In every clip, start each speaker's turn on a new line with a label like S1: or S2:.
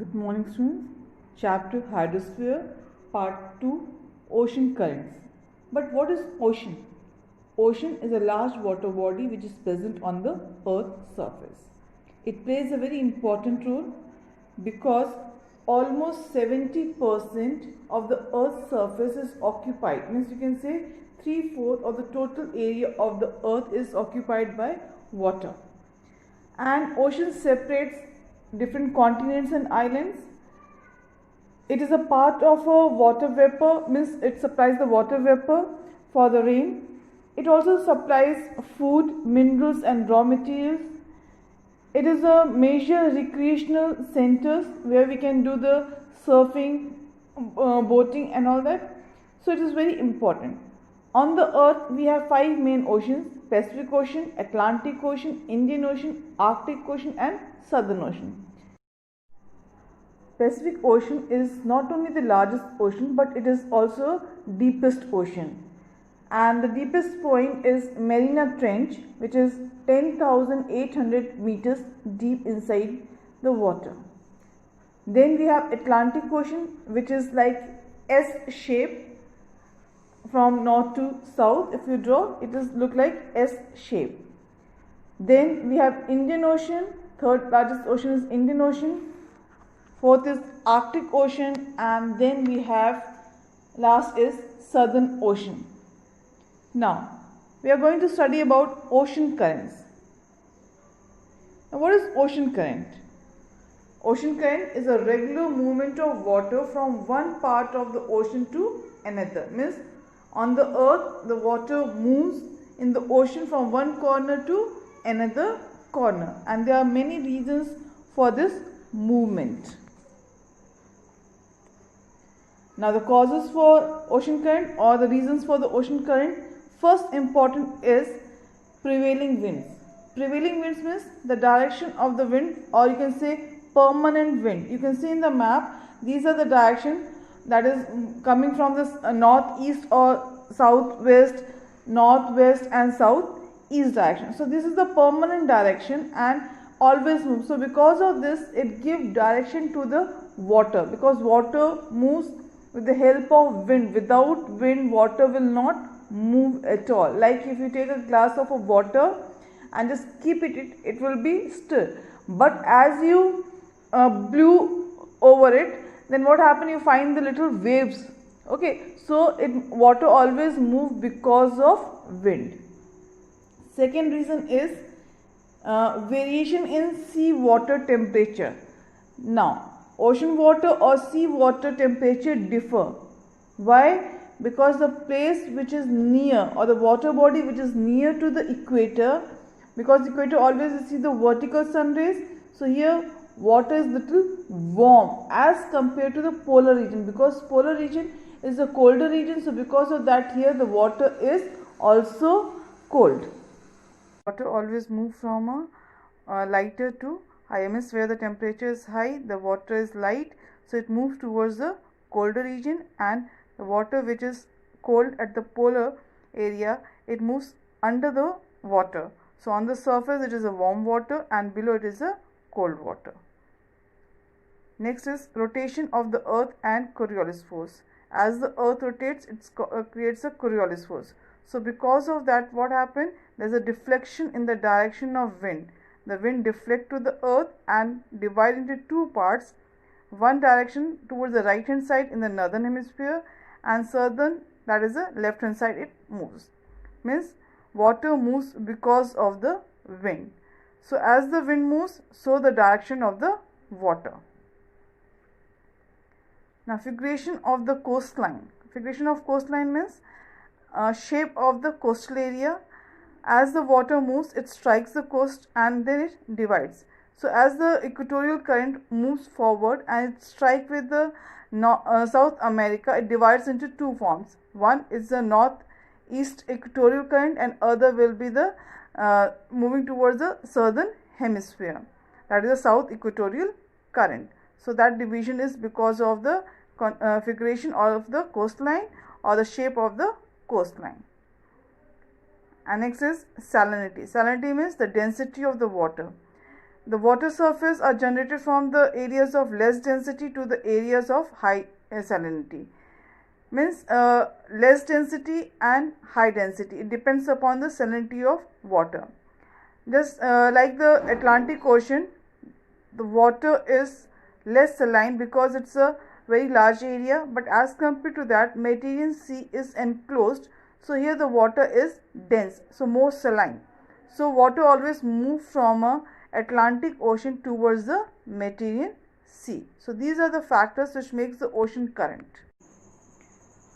S1: Good morning, students. Chapter Hydrosphere, Part 2, Ocean Currents. But what is ocean? Ocean is a large water body which is present on the Earth's surface. It plays a very important role because almost 70% of the Earth's surface is occupied. Means you can say 3/4 of the total area of the Earth is occupied by water. And ocean separates different continents and islands. It is a part of a water vapor, means it supplies the water vapor for the rain. It also supplies food, minerals and raw materials. It is a major recreational centers where we can do the surfing, boating and all that. So it is very important. On the earth we have 5 main oceans: Pacific Ocean, Atlantic Ocean, Indian Ocean, Arctic Ocean and Southern Ocean. Pacific Ocean is not only the largest ocean but it is also deepest ocean. And the deepest point is Mariana Trench, which is 10,800 meters deep inside the water. Then we have Atlantic Ocean, which is like S shape from north to south. If you draw, it is look like S shape. Then we have Indian Ocean. Third largest ocean is Indian Ocean. Fourth is Arctic Ocean, and then we have last is Southern Ocean. Now we are going to study about ocean currents. Now what is ocean current? Ocean current is a regular movement of water from one part of the ocean to another. Means on the earth the water moves in the ocean from one corner to another corner, and there are many reasons for this movement. Now the causes for ocean current or the reasons for the ocean current, first important is prevailing winds. Prevailing winds means the direction of the wind, or you can say permanent wind. You can see in the map, these are the direction that is coming from this northeast or southwest, northwest and southeast direction. So this is the permanent direction and always moves. So because of this it gives direction to the water, because water moves with the help of wind. Without wind water will not move at all. Like if you take a glass of water and just keep it will be still. But as you blew over it, then what happened? You find the little waves. Okay, so water always moves because of wind. Second reason is variation in sea water temperature. Now ocean water or sea water temperature differ. Why? Because the place which is near, or the water body which is near to the equator, because equator always see the vertical sun rays, so here water is little warm as compared to the polar region, because polar region is a colder region. So because of that here the water is also cold. Water always move from a lighter to higher, means where the temperature is high the water is light, so it moves towards the colder region, and the water which is cold at the polar area, it moves under the water. So on the surface it is a warm water and below it is a cold water. Next is rotation of the earth and Coriolis force. As the earth rotates, it creates a Coriolis force. So because of that what happened? There is a deflection in the direction of wind. The wind deflect to the earth and divide into two parts. One direction towards the right hand side in the northern hemisphere, and southern, that is the left hand side, it moves. Means water moves because of the wind. So as the wind moves, so the direction of the water. Now figuration of the coastline. Figuration of coastline means shape of the coastal area. As the water moves, it strikes the coast and then it divides. So as the equatorial current moves forward and it strikes with the South America, it divides into two forms. One is the northeast equatorial current and other will be the moving towards the southern hemisphere, that is the south equatorial current. So that division is because of the configuration of the coastline or the shape of the coastline. And next is salinity. Salinity means the density of the water. The water surface are generated from the areas of less density to the areas of high salinity. Means less density and high density. It depends upon the salinity of water. Just like the Atlantic Ocean, the water is less saline because it's a very large area, but as compared to that, Mediterranean Sea is enclosed, so here the water is dense, so more saline. So water always moves from a Atlantic Ocean towards the Mediterranean Sea. So these are the factors which makes the ocean current.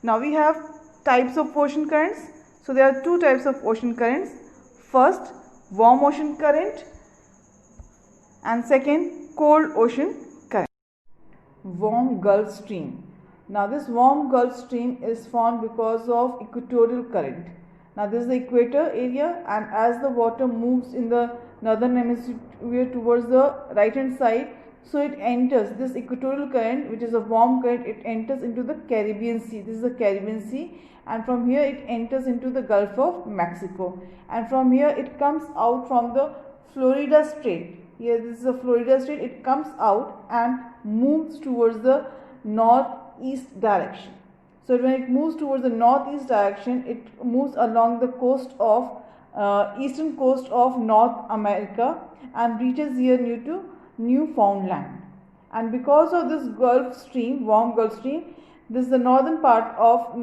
S1: Now we have types of ocean currents. So there are two types of ocean currents. First, warm ocean current, and second, cold ocean current. Warm Gulf Stream. Now this warm Gulf Stream is formed because of equatorial current. Now this is the equator area, and as the water moves in the northern hemisphere towards the right hand side, so it enters this equatorial current, which is a warm current, it enters into the Caribbean Sea. This is the Caribbean Sea, and from here it enters into the Gulf of Mexico, and from here it comes out from the Florida Strait. Here this is the Florida Strait. It comes out and moves towards the northeast direction. So when it moves towards the northeast direction, it moves along the coast of eastern coast of North America and reaches here near to Newfoundland. And because of this Gulf Stream, warm Gulf Stream, this is the northern part of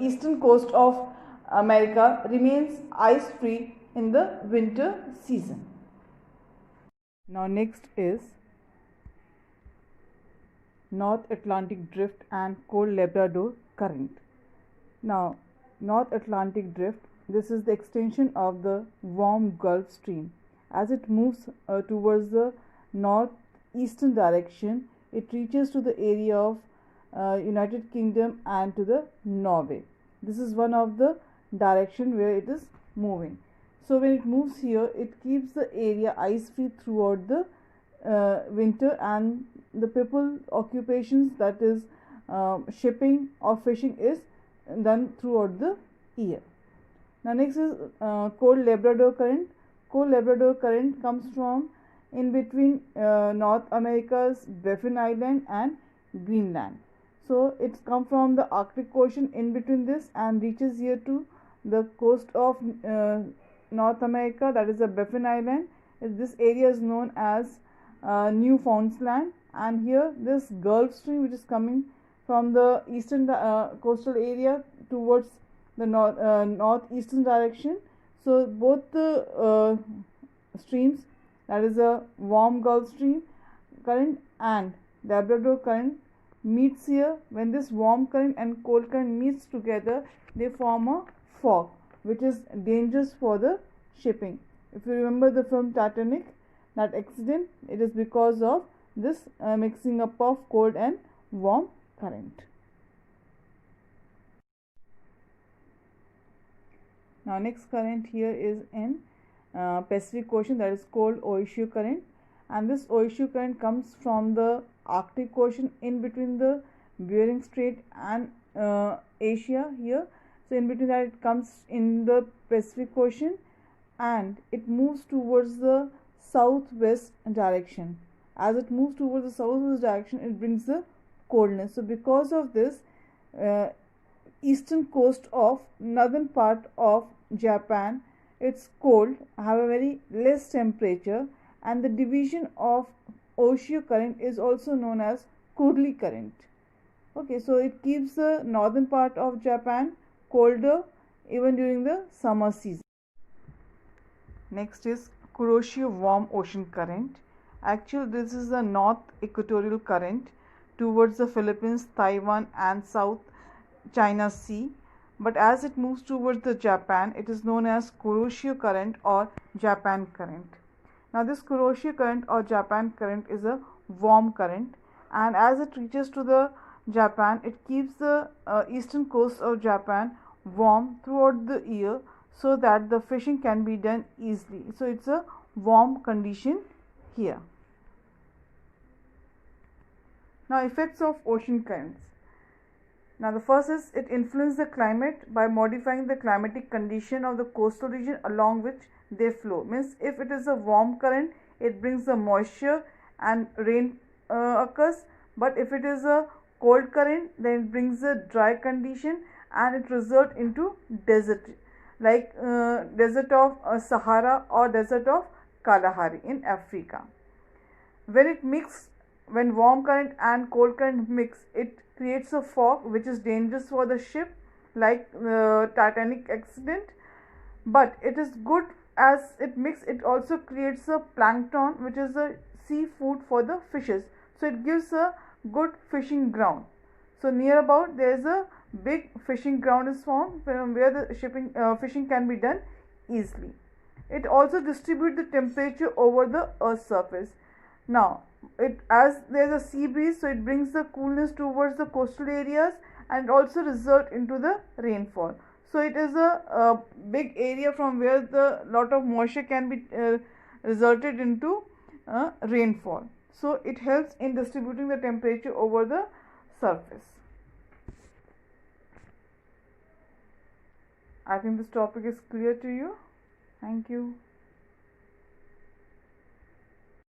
S1: eastern coast of America remains ice free in the winter season. Now next is North Atlantic Drift and Cold Labrador Current. Now North Atlantic Drift, this is the extension of the warm Gulf Stream. As it moves towards the northeastern direction, it reaches to the area of United Kingdom and to the Norway. This is one of the direction where it is moving. So when it moves here, it keeps the area ice free throughout the winter, and the people occupations, that is shipping or fishing, is done throughout the year. Now next is Cold Labrador Current. Cold Labrador Current comes from in between North America's Baffin Island and Greenland. So it's come from the Arctic Ocean in between this and reaches here to the coast of North America, that is the Baffin Island. This area is known as Newfoundland, and here this Gulf Stream, which is coming from the eastern coastal area towards the northeastern direction. So both the streams, that is a warm Gulf Stream current and Labrador current, meets here. When this warm current and cold current meets together, they form a fog, which is dangerous for the shipping. If you remember the film Titanic, that accident, it is because of this mixing up of cold and warm current. Now next current here is in Pacific Ocean, that is cold Oishio current, and this Oishio current comes from the Arctic Ocean in between the Bering Strait and Asia here. So in between that, it comes in the Pacific Ocean and it moves towards the southwest direction. As it moves towards the southwest direction, it brings the coldness. So because of this, eastern coast of northern part of Japan, it's cold, have a very less temperature, and the division of Oishio current is also known as Kurili current. Okay, so it keeps the northern part of Japan colder even during the summer season. Next is Kuroshio warm ocean current. Actually, this is the north equatorial current towards the Philippines, Taiwan and South China Sea, but as it moves towards the Japan, it is known as Kuroshio current or Japan current. Now this Kuroshio current or Japan current is a warm current, and as it reaches to the Japan, it keeps the eastern coast of Japan warm throughout the year so that the fishing can be done easily. So it's a warm condition here. Now effects of ocean currents. Now the first is it influences the climate by modifying the climatic condition of the coastal region along which they flow. Means if it is a warm current, it brings the moisture and rain occurs, but if it is a cold current, then it brings a dry condition and it results into desert, like desert of Sahara or desert of Kalahari in Africa. When warm current and cold current mix, it creates a fog which is dangerous for the ship, like Titanic accident. But it is good as it mix. It also creates a plankton, which is a seafood for the fishes. So it gives a good fishing ground. So near about there is a big fishing ground is found where the fishing can be done easily. It also distributes the temperature over the earth's surface. Now as there is a sea breeze, so it brings the coolness towards the coastal areas and also result into the rainfall. So it is a big area from where the lot of moisture can be resulted into rainfall. So it helps in distributing the temperature over the surface. I think this topic is clear to you. Thank you.